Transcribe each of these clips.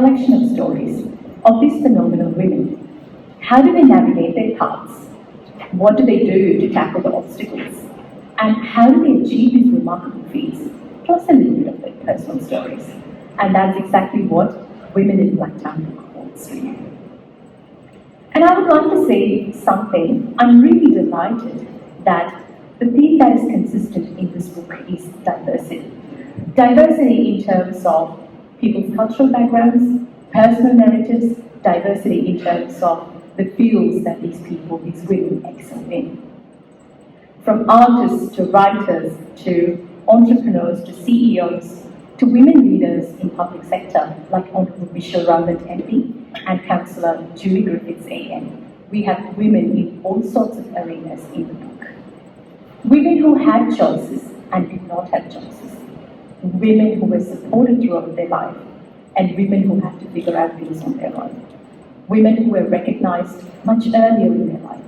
collection of stories of these phenomenal women. How do they navigate their paths? What do they do to tackle the obstacles? And how do they achieve these remarkable feats? Plus a little bit of their personal stories. And that's exactly what Women in Blacktown holds for you. And I would like to say something. I'm really delighted that the theme that is consistent in this book is diversity. Diversity in terms of people's cultural backgrounds, personal narratives, diversity in terms of the fields that these people, these women excel in. From artists to writers to entrepreneurs to CEOs to women leaders in public sector like Honourable Michelle Rowland MP and Councillor Julie Griffiths AM. We have women in all sorts of arenas in the book. Women who had choices and did not have choices. Women who were supported throughout their life and women who had to figure out things on their own. Women who were recognized much earlier in their life,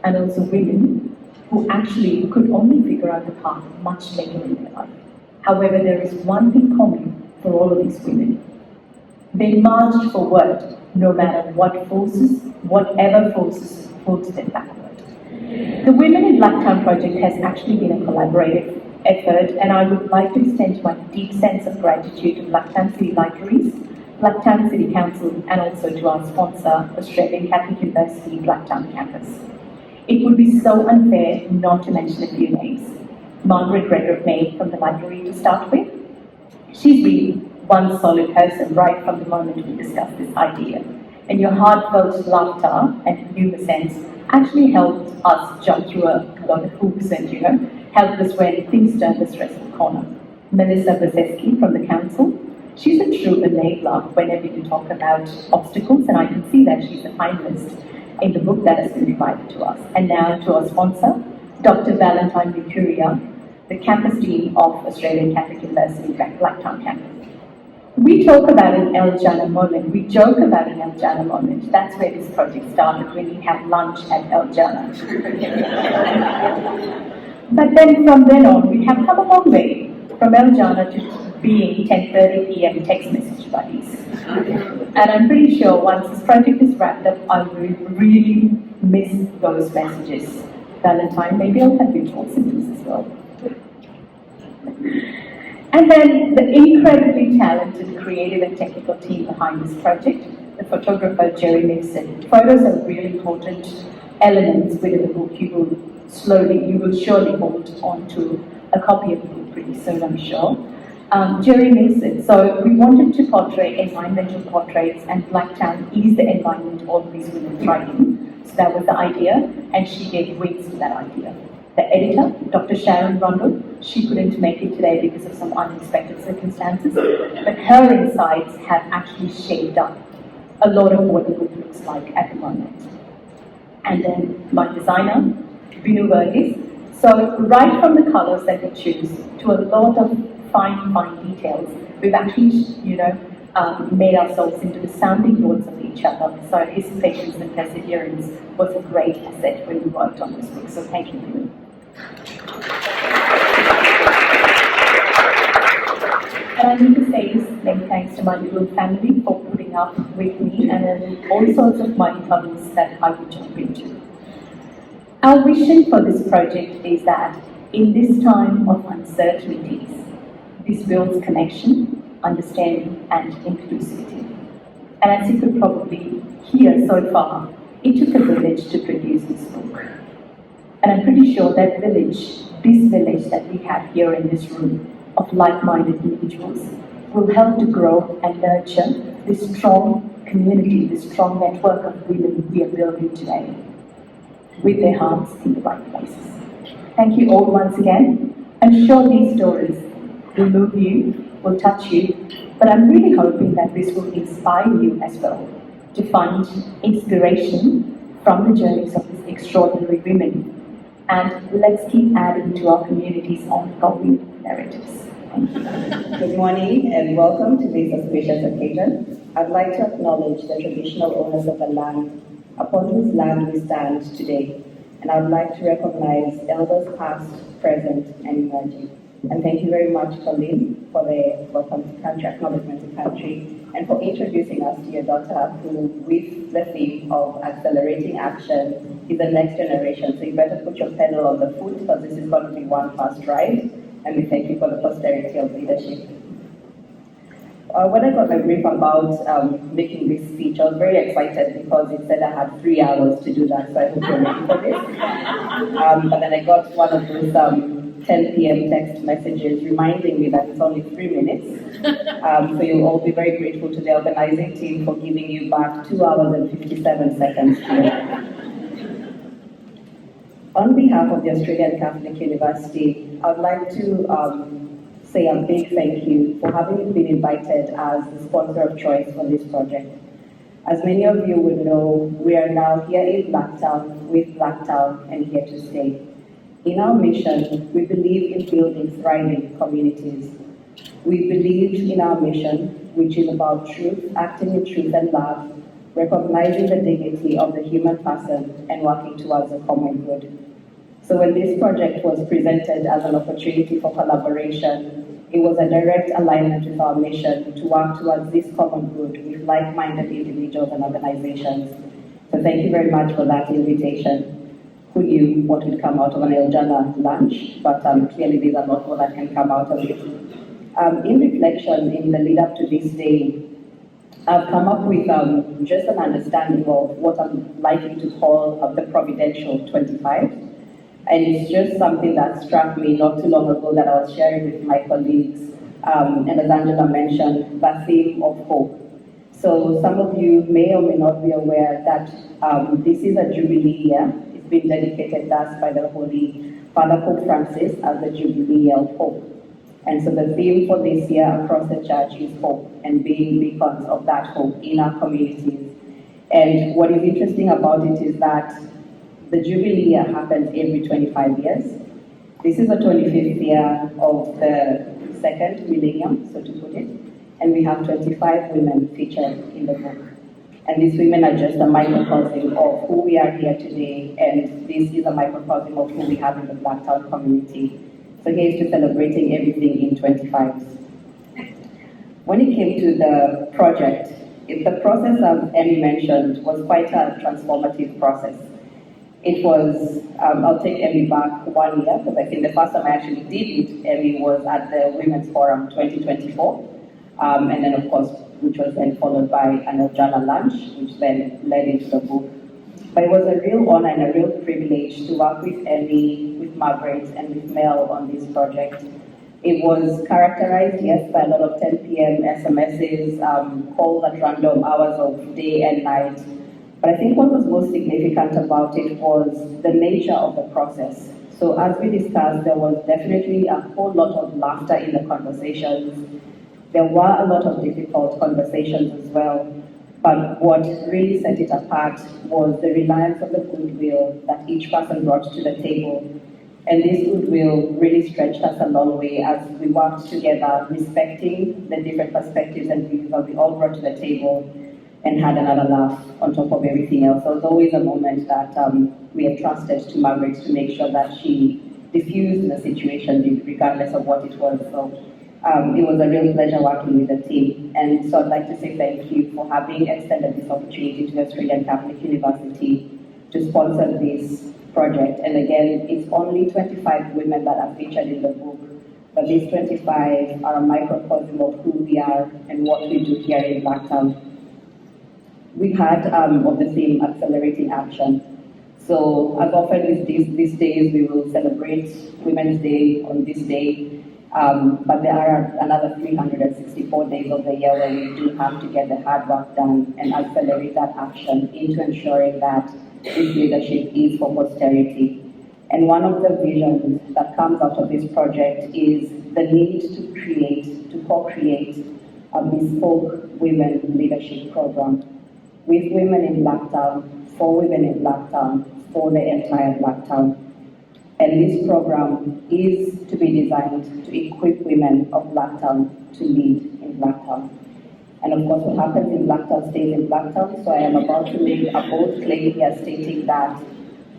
and also women who actually could only figure out the path much later in their life. However, there is one thing common for all of these women. They marched forward no matter what forces, whatever forces pulled them backward. The Women in Blacktown project has actually been a collaborative effort, and I would like to extend my deep sense of gratitude to Blacktown City Libraries, Blacktown City Council, and also to our sponsor, Australian Catholic University Blacktown campus. It would be so unfair not to mention a few names. Margaret Redrup May from the library to start with. She's really one solid person right from the moment we discussed this idea. And your heartfelt laughter and humour sense actually helped us jump through a lot of hoops and, helped us when things turned the stressful corner. Melissa Brzezinski from the council. She's a true enabler whenever you talk about obstacles, and I can see that she's a finalist in the book that has been provided to us. And now to our sponsor, Dr. Valentine Lucuria, the campus dean of Australian Catholic University Blacktown campus. We talk about an El Jannah moment, we joke about an El Jannah moment. That's where this project started, when we had lunch at El Jannah. But then from then on, we have come a long way, from El Jannah to being 10:30 p.m. text message buddies. And I'm pretty sure once this project is wrapped up, I will really miss those messages. Valentine, maybe I'll have withdrawal symptoms as well. And then the incredibly talented, creative and technical team behind this project, the photographer Jerry Nixon. Photos are really important elements within the book. You will surely hold on to a copy of the book pretty soon, I'm sure. Jerry Nixon. So we wanted to portray environmental portraits, and Blacktown is the environment all of these women thrive in. So that was the idea, and she gave wings to that idea. The editor, Dr. Sharon Rundle, she couldn't make it today because of some unexpected circumstances, but her insights have actually shaped up a lot of what the book looks like at the moment. And then my designer, Binu Verghese. So right from the colors that we choose to a lot of fine details, we've actually, made ourselves into the sounding boards of each other. So his patience and perseverance was a great asset when we worked on this book. So thank you, Binu. And I need to say this many thanks to my little family for putting up with me and all sorts of muddy puddles that I would jump into. Our vision for this project is that in this time of uncertainties, this builds connection, understanding, and inclusivity. And as you could probably hear so far, it took a village to produce this book. And I'm pretty sure that this village that we have here in this room of like-minded individuals will help to grow and nurture this strong community, this strong network of women we are building today, with their hearts in the right places. Thank you all once again. I'm sure these stories will move you, will touch you, but I'm really hoping that this will inspire you as well to find inspiration from the journeys of these extraordinary women. And let's keep adding to our community's ongoing narratives. Thank you. Good morning and welcome to this auspicious occasion. I'd like to acknowledge the traditional owners of the land upon whose land we stand today. And I would like to recognize elders past, present, and emerging. And thank you very much, Colleen, for the welcome to country, acknowledgement to country. and for introducing us to your daughter, who, with the theme of accelerating action, is the next generation. So you better put your pedal on the foot, because this is going to be one fast ride, and we thank you for the posterity of leadership. When I got my brief about making this speech, I was very excited because it said I had 3 hours to do that, so I hope you're ready for this. But then I got one of those 10 p.m. text messages reminding me that it's only 3 minutes. So you'll all be very grateful to the organizing team for giving you back 2 hours and 57 seconds here. On behalf of the Australian Catholic University, I'd like to say a big thank you for having been invited as the sponsor of choice for this project. As many of you will know, we are now here in Blacktown with Blacktown and here to stay. In our mission, we believe in building thriving communities. We believe in our mission, which is about truth, acting in truth and love, recognizing the dignity of the human person and working towards a common good. So when this project was presented as an opportunity for collaboration, it was a direct alignment with our mission to work towards this common good with like-minded individuals and organizations. So thank you very much for that invitation. Who knew what would come out of an Eljana lunch, but clearly there's a lot more that can come out of it. In reflection, in the lead up to this day, I've come up with just an understanding of what I'm likely to call the Providential 25. And it's just something that struck me not too long ago that I was sharing with my colleagues. And as Angela mentioned, the theme of hope. So some of you may or may not be aware that this is a Jubilee year. It's been dedicated thus by the Holy Father Pope Francis as the Jubilee Year of Hope. And so the theme for this year across the church is hope and being beacons of that hope in our communities. And what is interesting about it is that the Jubilee year happens every 25 years. This is the 25th year of the second millennium, so to put it, and we have 25 women featured in the book. And these women are just a microcosm of who we are here today, and this is a microcosm of who we have in the Blacktown community. So here's to celebrating everything in 25s. When it came to the project, the process, as Emmy mentioned, was quite a transformative process. It was, I'll take Emmy back 1 year, because I think the first time I actually did meet Emmy was at the Women's Forum 2024. And then, of course, which was then followed by an Eljana lunch, which then led into the book. But it was a real honor and a real privilege to work with Emmy, with Margaret, and with Mel on this project. It was characterized, yes, by a lot of 10 p.m. SMSs, calls at random hours of day and night. But I think what was most significant about it was the nature of the process. So as we discussed, there was definitely a whole lot of laughter in the conversations. There were a lot of difficult conversations as well. But what really set it apart was the reliance on the goodwill that each person brought to the table. And this goodwill really stretched us a long way as we worked together, respecting the different perspectives and views that we all brought to the table, and had another laugh on top of everything else. So it was always a moment that we entrusted to Margaret to make sure that she diffused the situation regardless of what it was. So it was a real pleasure working with the team. And so I'd like to say thank you for having extended this opportunity to the Australian Catholic University to sponsor this project. And again, it's only 25 women that are featured in the book, but these 25 are a microcosm of who we are and what we do here in Blacktown. We had of the theme accelerating action. So as often with these days, we will celebrate Women's Day on this day, but there are another 364 days of the year where we do have to get the hard work done and accelerate that action into ensuring that this leadership is for posterity. And one of the visions that comes out of this project is the need to co-create a bespoke women leadership program with women in Blacktown, for women in Blacktown, for the entire Blacktown. And this program is to be designed to equip women of Blacktown to lead in Blacktown. And of course, what happens in Blacktown stays in Blacktown, so I am about to make a bold claim here stating that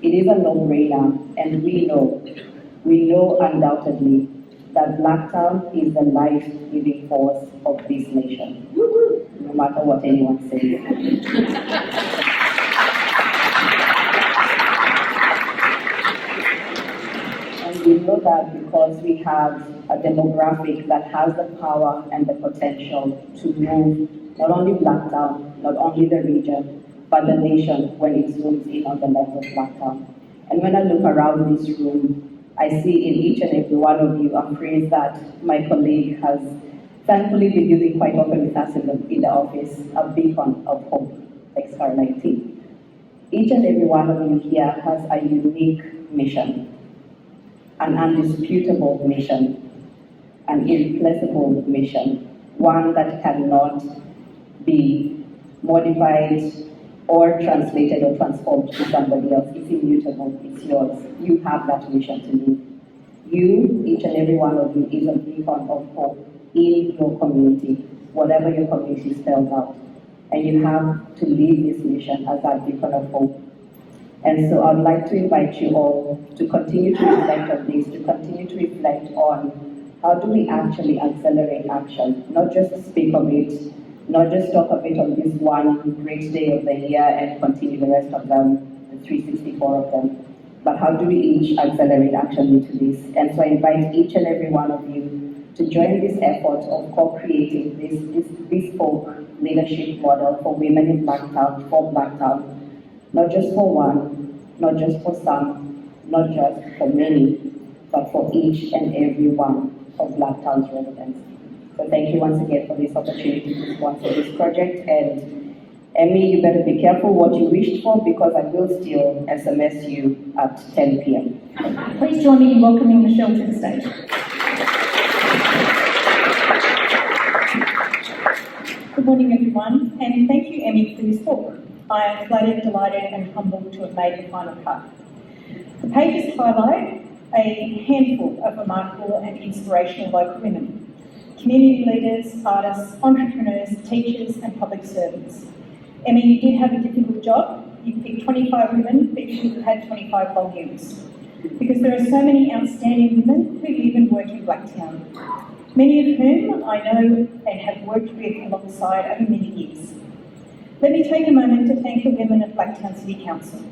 it is a no-brainer, and we know undoubtedly that Blacktown is the life-giving force of this nation, no matter what anyone says. And we know that because we have a demographic that has the power and the potential to move not only Blacktown, not only the region, but the nation when it zooms in on the lens of Blacktown. And when I look around this room, I see in each and every one of you a phrase that my colleague has thankfully been using quite often with us in the office, a beacon of hope, like Starlight Tea. Each and every one of you here has a unique mission, an undisputable mission, an irreplaceable mission, one that cannot be modified or translated or transformed to somebody else. It's immutable, it's yours. You have that mission to live. You, each and every one of you, is a beacon of hope in your community, whatever your community spells out. And you have to live this mission as that beacon of hope. And so I'd like to invite you all to continue to reflect on this, to continue to reflect on how do we actually accelerate action, not just speak of it, not just talk of it on this one great day of the year and continue the rest of them, the 364 of them, but how do we each accelerate action into this? And so I invite each and every one of you to join this effort of co-creating this bespoke leadership model for women in Blacktown, for Blacktown, not just for one, not just for some, not just for many, but for each and every one of Blacktown's residents. So thank you once again for this opportunity to sponsor this project. And Emmy, you better be careful what you wished for, because I will still SMS you at 10 p.m. Please join me in welcoming Michelle to the stage. Good morning, everyone, and thank you, Emmy, for this talk. I am flattered, delighted, and humbled to have made the final cut. The pages highlight a handful of remarkable and inspirational local women: community leaders, artists, entrepreneurs, teachers, and public servants. Emmy, you did have a difficult job. You picked 25 women, but you should have had 25 volumes, because there are so many outstanding women who live and work in Blacktown, many of whom I know and have worked with alongside over many years. Let me take a moment to thank the women of Blacktown City Council,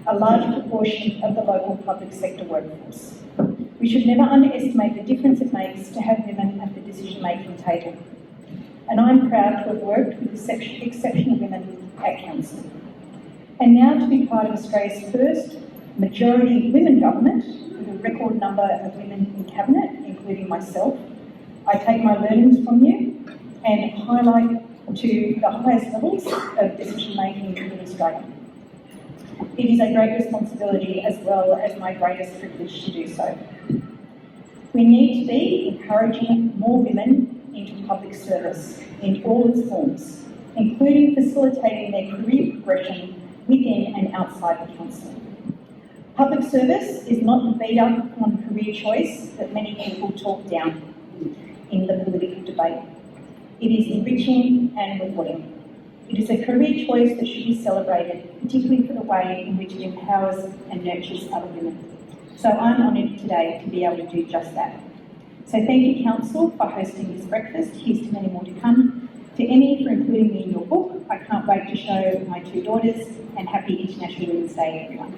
a large proportion of the local public sector workforce. We should never underestimate the difference it makes to have women at the decision-making table. And I'm proud to have worked with exceptional women at Council. And now to be part of Australia's first majority women government, with a record number of women in Cabinet, including myself, I take my learnings from you and highlight to the highest levels of decision-making in Australia. It is a great responsibility as well as my greatest privilege to do so. We need to be encouraging more women into public service in all its forms, including facilitating their career progression within and outside the council. Public service is not the beat up on career choice that many people talk down in the political debate. It is enriching and rewarding. It is a career choice that should be celebrated, particularly for the way in which it empowers and nurtures other women. So I'm honoured today to be able to do just that. So thank you, Council, for hosting this breakfast. Here's to many more to come. To Emmy for including me in your book. I can't wait to show my two daughters, and happy International Women's Day, everyone.